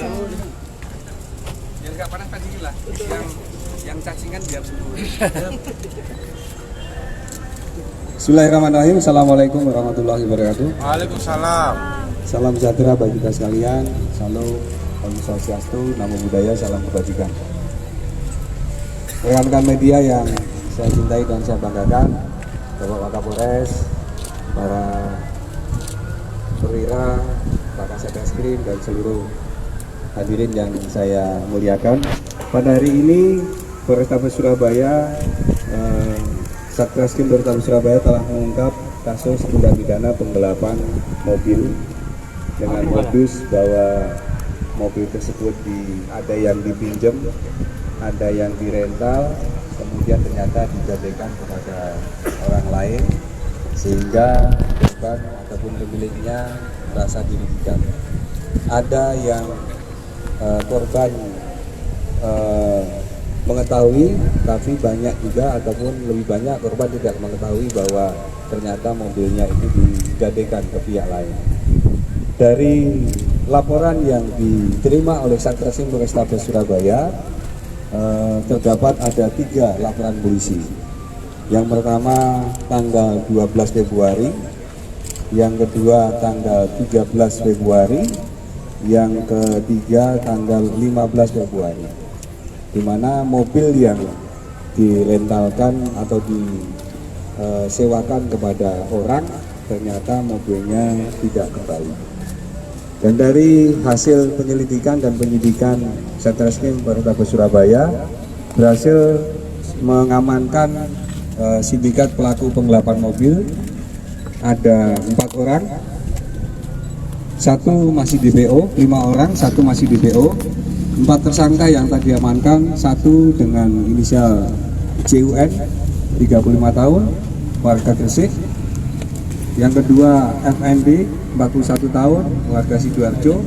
Biar nggak panas tadi lah. Yang cacingan biar sembuh. Bismillahirrahmanirrahim. Assalamualaikum warahmatullahi wabarakatuh. Waalaikumsalam. Salam sejahtera bagi kita sekalian. Salam Om Swastiastu, Namo Buddhaya, salam kebajikan. Rekan-rekan media yang saya cintai dan saya banggakan, Bapak Wakapolres, para perwira, Pak Kasat Reskrim dan seluruh hadirin yang saya muliakan. Pada hari ini Polrestabes Surabaya, Satreskrim Polrestabes Surabaya telah mengungkap kasus tindak pidana penggelapan mobil dengan modus bahwa mobil tersebut ada yang dipinjam, ada yang dirental, kemudian ternyata digadaikan kepada orang lain sehingga korban ataupun pemiliknya merasa dirugikan. Ada yang korban mengetahui, tapi banyak juga ataupun lebih banyak korban tidak mengetahui bahwa ternyata mobilnya itu digadaikan ke pihak lain. Dari laporan yang diterima oleh Satreskrim Polrestabes Surabaya, terdapat ada 3 laporan polisi. Yang pertama tanggal 12 Februari, yang kedua tanggal 13 Februari, yang ketiga tanggal 15 Februari, di mana mobil yang direntalkan atau disewakan kepada orang ternyata mobilnya tidak kembali. Dan dari hasil penyelidikan dan penyidikan Satreskrim Polrestabes Surabaya berhasil mengamankan sindikat pelaku penggelapan mobil. Ada 4 orang, 1 masih DPO, 5 orang, 1 masih DPO. 4 tersangka yang tadi amankan, 1 dengan inisial JUN 35 tahun, warga Gresik. Yang kedua FND 41 tahun, warga Sidoarjo.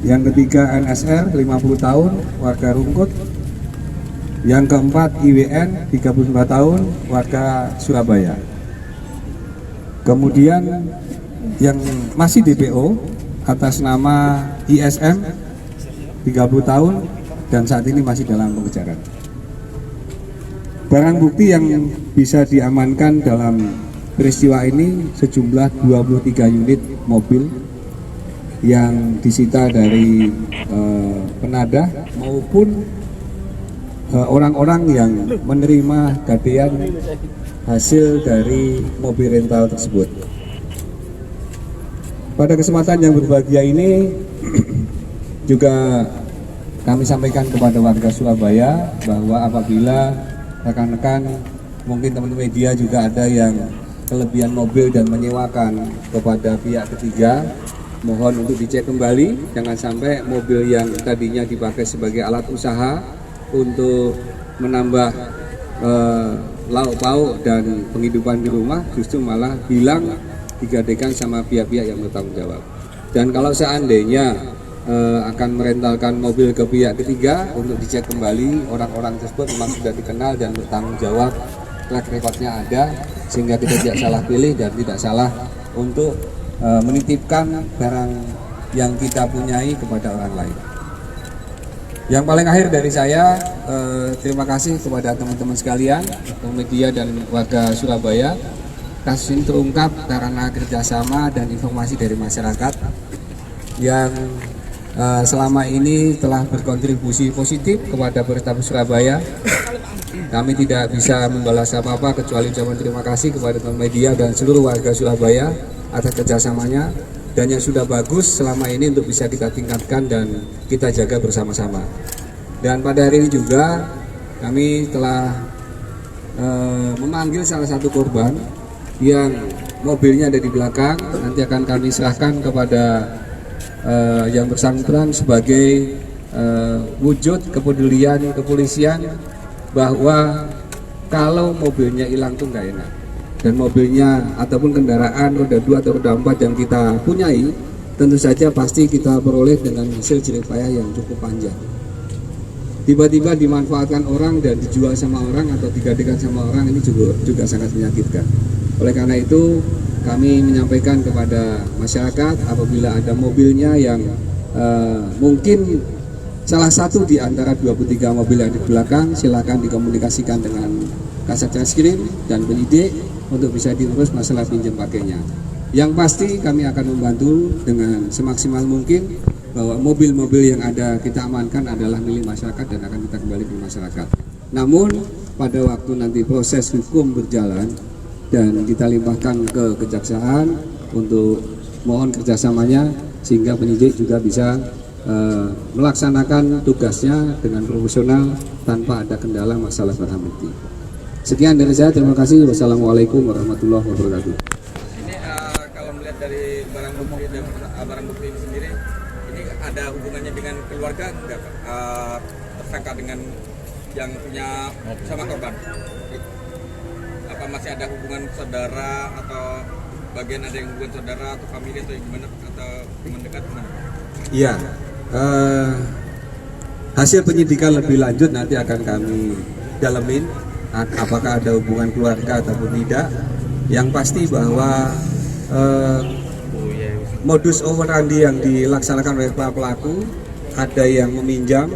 Yang ketiga NSR 50 tahun, warga Rungkut. Yang keempat IWN 35 tahun, warga Surabaya. Kemudian yang masih DPO atas nama ISM 30 tahun dan saat ini masih dalam pengejaran. Barang bukti yang bisa diamankan dalam peristiwa ini sejumlah 23 unit mobil yang disita dari penadah maupun orang-orang yang menerima gadaian hasil dari mobil rental tersebut. Pada kesempatan yang berbahagia ini juga kami sampaikan kepada warga Surabaya bahwa apabila rekan-rekan, mungkin teman-teman media juga ada yang kelebihan mobil dan menyewakan kepada pihak ketiga, mohon untuk dicek kembali. Jangan sampai mobil yang tadinya dipakai sebagai alat usaha untuk menambah lauk pauk dan penghidupan di rumah justru malah hilang, digadaikan sama pihak-pihak yang bertanggung jawab. Dan kalau seandainya akan merentalkan mobil ke pihak ketiga, untuk dicek kembali orang-orang tersebut memang sudah dikenal dan bertanggung jawab, track recordnya ada, sehingga kita tidak salah pilih dan tidak salah untuk menitipkan barang yang kita punyai kepada orang lain. Yang paling akhir dari saya, terima kasih kepada teman-teman sekalian, media dan warga Surabaya. Kasus ini terungkap karena kerjasama dan informasi dari masyarakat yang selama ini telah berkontribusi positif kepada Polrestabes Surabaya. Kami tidak bisa membalas apa-apa kecuali ucapan terima kasih kepada teman media dan seluruh warga Surabaya atas kerjasamanya, dan yang sudah bagus selama ini untuk bisa kita tingkatkan dan kita jaga bersama-sama. Dan pada hari ini juga kami telah memanggil salah satu korban yang mobilnya ada di belakang. Nanti akan kami serahkan kepada yang bersangkutan sebagai wujud kepedulian kepolisian bahwa kalau mobilnya hilang tuh nggak enak, dan mobilnya ataupun kendaraan roda 2 atau roda 4 yang kita punyai tentu saja pasti kita peroleh dengan hasil jerih payah yang cukup panjang. Tiba-tiba dimanfaatkan orang dan dijual sama orang atau digadaikan sama orang, ini juga sangat menyakitkan. Oleh karena itu kami menyampaikan kepada masyarakat, apabila ada mobilnya yang mungkin salah satu di antara 23 mobil yang di belakang silakan dikomunikasikan dengan Kasat Reskrim dan penyidik untuk bisa diurus masalah pinjam pakainya. Yang pasti kami akan membantu dengan semaksimal mungkin bahwa mobil-mobil yang ada kita amankan adalah milik masyarakat dan akan kita kembali ke masyarakat. Namun pada waktu nanti proses hukum berjalan dan kita limpahkan ke kejaksaan untuk mohon kerjasamanya sehingga penyidik juga bisa melaksanakan tugasnya dengan profesional tanpa ada kendala masalah barang bukti. Sekian dari saya, terima kasih. Wassalamualaikum warahmatullahi wabarakatuh. Ini kalau melihat dari barang bukti dan barang bukti ini sendiri, ini ada hubungannya dengan keluarga enggak, tersangka dengan yang punya sama korban? Apa masih ada hubungan saudara atau bagian ada yang hubungan saudara atau famili atau gimana atau mendekat mana? Iya, hasil penyidikan lebih lanjut nanti akan kami dalamin apakah ada hubungan keluarga ataupun tidak. Yang pasti bahwa modus operandi yang dilaksanakan oleh para pelaku ada yang meminjam,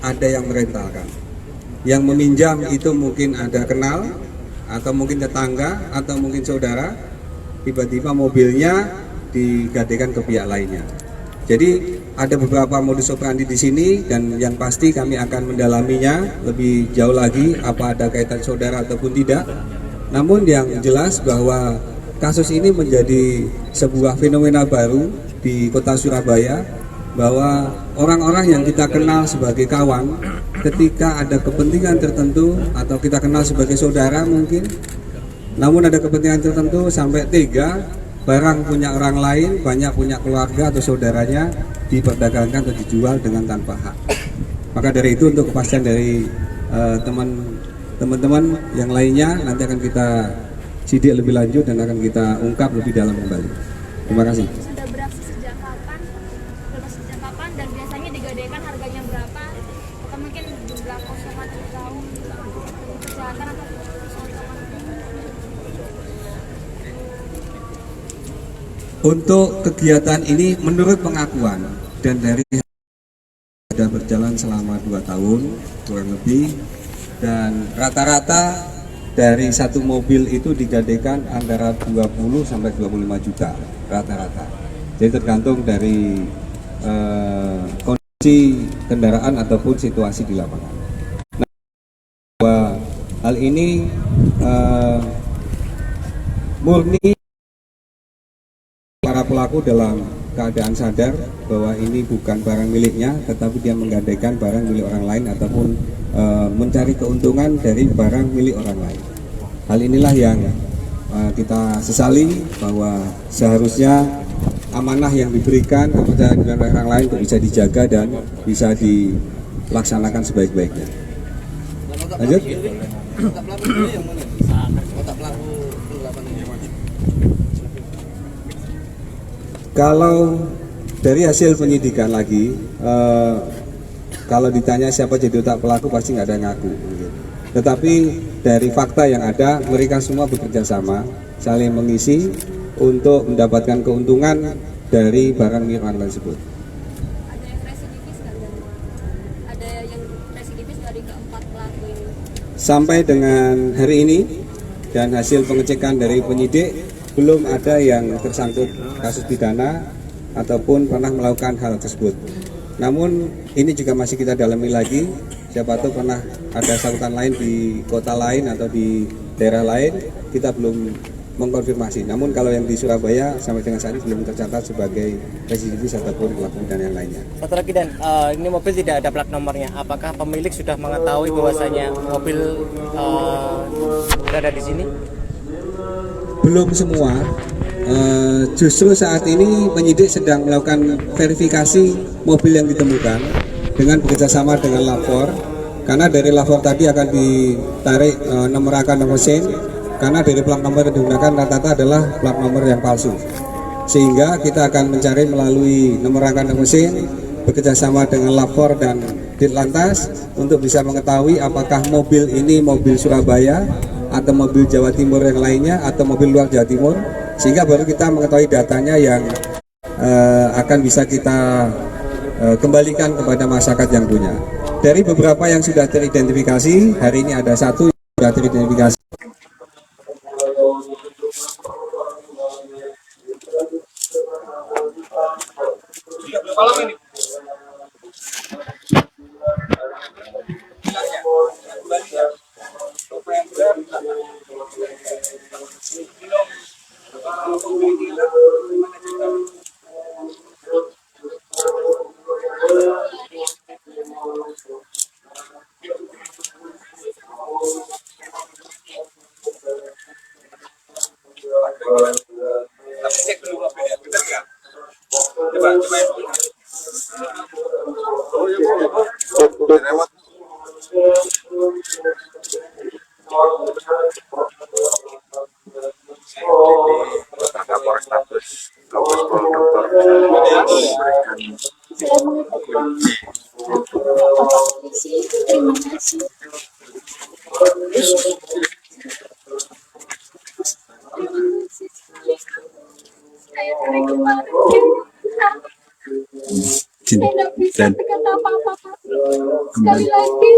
ada yang merentalkan. Yang meminjam itu mungkin ada kenal atau mungkin tetangga atau mungkin saudara, tiba-tiba mobilnya digadaikan ke pihak lainnya. Jadi ada beberapa modus operandi di sini dan yang pasti kami akan mendalaminya lebih jauh lagi apa ada kaitan saudara ataupun tidak. Namun yang jelas bahwa kasus ini menjadi sebuah fenomena baru di kota Surabaya, bahwa orang-orang yang kita kenal sebagai kawan ketika ada kepentingan tertentu atau kita kenal sebagai saudara mungkin, namun ada kepentingan tertentu sampai tega barang punya orang lain, banyak punya keluarga atau saudaranya diperdagangkan atau dijual dengan tanpa hak. Maka dari itu untuk kepastian dari teman-teman yang lainnya nanti akan kita sidik lebih lanjut dan akan kita ungkap lebih dalam kembali. Terima kasih. Sudah beraksi sejak kapan dan biasanya digadaikan harganya berapa? Atau mungkin jumlah konsumen tahu kesehatan atau Untuk kegiatan ini menurut pengakuan dan dari sudah berjalan selama 2 tahun kurang lebih, dan rata-rata dari satu mobil itu digadaikan antara 20 sampai 25 juta rata-rata. Jadi tergantung dari kondisi kendaraan ataupun situasi di lapangan. Nah, bahwa hal ini murni para pelaku dalam keadaan sadar bahwa ini bukan barang miliknya, tetapi dia menggadaikan barang milik orang lain ataupun mencari keuntungan dari barang milik orang lain. Hal inilah yang kita sesali, bahwa seharusnya amanah yang diberikan kepada orang lain untuk bisa dijaga dan bisa dilaksanakan sebaik-baiknya. Lanjut. Kalau dari hasil penyidikan lagi, kalau ditanya siapa jadi otak pelaku pasti nggak ada yang ngaku. Tetapi dari fakta yang ada, mereka semua bekerja sama, saling mengisi untuk mendapatkan keuntungan dari barang milik orang tersebut. ada yang residivis nggak? Ada yang residivis dari keempat pelaku ini? Sampai dengan hari ini dan hasil pengecekan dari penyidik, belum ada yang tersangkut kasus pidana ataupun pernah melakukan hal tersebut. Namun ini juga masih kita dalami lagi, siapa tahu pernah ada sangkutan lain di kota lain atau di daerah lain, kita belum mengkonfirmasi. Namun kalau yang di Surabaya sampai dengan saat ini belum tercatat sebagai residivis ataupun pelaku pidana yang lainnya. Satu lagi, dan ini mobil tidak ada plat nomornya. Apakah pemilik sudah mengetahui bahwasanya mobil berada di sini? Belum semua, justru saat ini penyidik sedang melakukan verifikasi mobil yang ditemukan dengan bekerjasama dengan lapor, karena dari lapor tadi akan ditarik nomor rangka mesin, karena dari plat nomor yang digunakan rata-rata adalah plat nomor yang palsu, sehingga kita akan mencari melalui nomor rangka mesin bekerjasama dengan lapor dan Ditlantas untuk bisa mengetahui apakah mobil ini mobil Surabaya atau mobil Jawa Timur yang lainnya atau mobil luar Jawa Timur, sehingga baru kita mengetahui datanya yang akan bisa kita kembalikan kepada masyarakat yang punya. Dari beberapa yang sudah teridentifikasi, hari ini ada satu yang sudah teridentifikasi. Tapi cek dulu mobilnya, benar nggak? Coba lewat. Terima kasih. Saya dari kemarin saya tidak bisa berkata apa-apa. Sekali lagi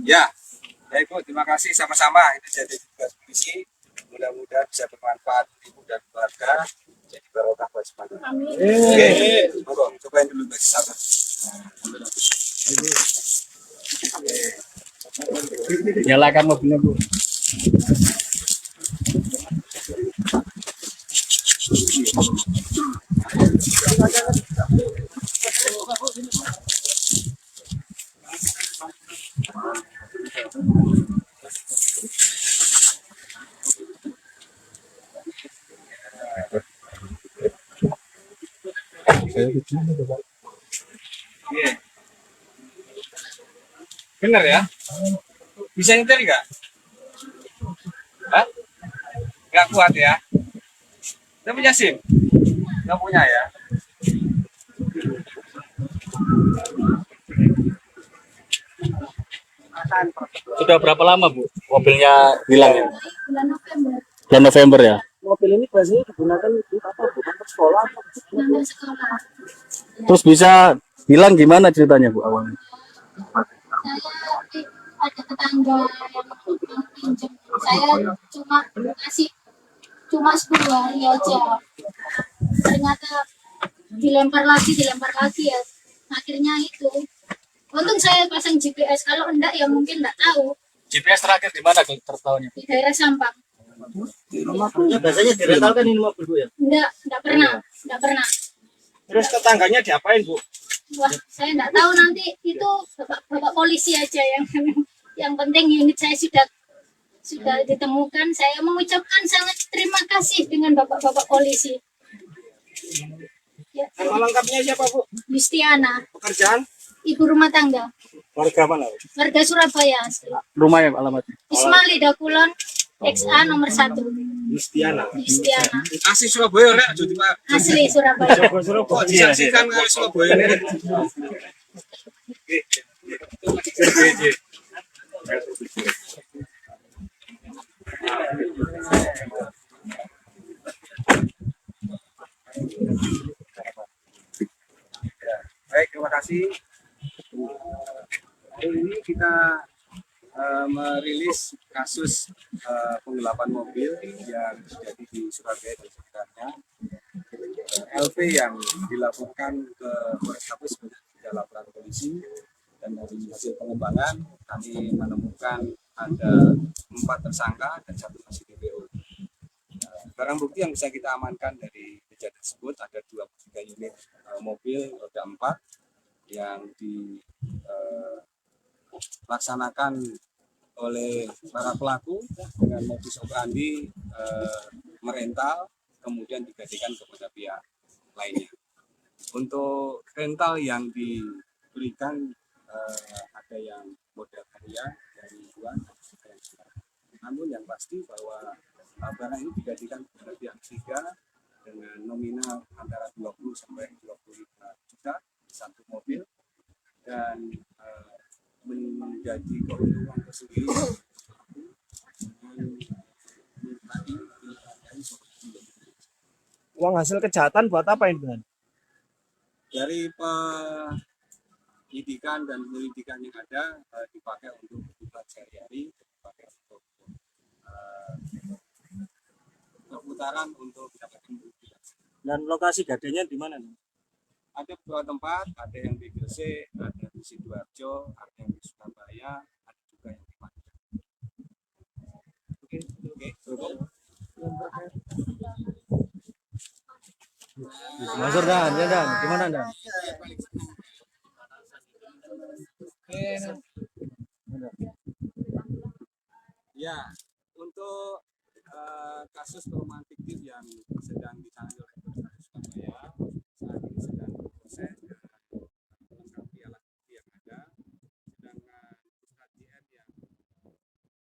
Ya, ya Ibu, terima kasih sama-sama. Itu jadi tugas polisi. Mudah-mudahan bisa bermanfaat untuk Ibu dan keluarga. Jadi barokah buat semuanya. amin. Oke, monggo cobain dulu Mbak Satu. Nyalakan mobilnya, Bu. Iya. Bener ya? Bisa nyetir nggak? Hah? Nggak kuat ya? Nggak punya SIM? Nggak punya ya? Sudah berapa lama Bu mobilnya hilang ya? Bulan November Bulan November ya? Mobil ini biasanya digunakan untuk apa, Bu? Untuk sekolah? ngambil sekolah. Terus bisa hilang gimana ceritanya Bu awalnya? Saya ada tetangga yang pinjam. Saya cuma kasih cuma 10 hari aja. Ternyata dilempar lagi ya. Akhirnya itu. Untung saya pasang GPS. Kalau enggak ya mungkin enggak tahu. GPS terakhir di mana tertahunya? Di daerah Sampang. Biasanya direntalkan ini mobil, Bu ya? Enggak pernah. Terus tetangganya diapain, Bu? Wah, saya enggak tahu nanti itu bapak polisi aja yang penting unit saya sudah ditemukan. Saya mengucapkan sangat terima kasih dengan bapak-bapak polisi. Ya, Nama lengkapnya siapa, Bu? Yustiana, Pekerjaan? ibu rumah tangga, Warga mana, Bu? warga Surabaya asli. Rumahnya alamatnya? Ismail Dakulon, XA nomor 1. Yustiana. Yustiana, Asli Surabaya rek, jadi Pak. asli Surabaya. Kok disaksikan oleh Surabaya ini? Baik, terima kasih. Hari ini kita merilis kasus penggelapan mobil yang terjadi di Surabaya dan sekitarnya. LP yang dilaporkan ke Polrestabes sudah laporan polisi, dan dari hasil pengembangan kami menemukan ada 4 tersangka dan 1 masih DPO. Barang bukti yang bisa kita amankan dari kejadian tersebut ada 23 unit mobil roda 4 yang dilaksanakan oleh para pelaku dengan modus operandi merental kemudian digadekan kepada pihak lainnya. Untuk rental yang diberikan ada yang modal karya dari luar, namun yang pasti bahwa barang ini digadekan kepada pihak ketiga dengan nominal antara 20 sampai 25 juta satu mobil, dan menjadi keuntungan tersendiri Uang hasil kejahatan buat apa ini, Bang? Dari penyidikan dan penyelidikan yang ada dipakai untuk kebutuhan sehari-hari, dipakai untuk perputaran untuk mendapatkan rupiah. Dan lokasi gadainya di mana nih? Ada beberapa tempat, ada yang di Gresik, ada di Sidoarjo, ada yang di Surabaya, ada juga yang di Magelang. Oke, cukup. Masuk Dan, ya Dan, gimana Dan? Ya, untuk kasus perumahan fiktif yang sedang ditangani oleh Polrestabes Surabaya saat ini sedang berproses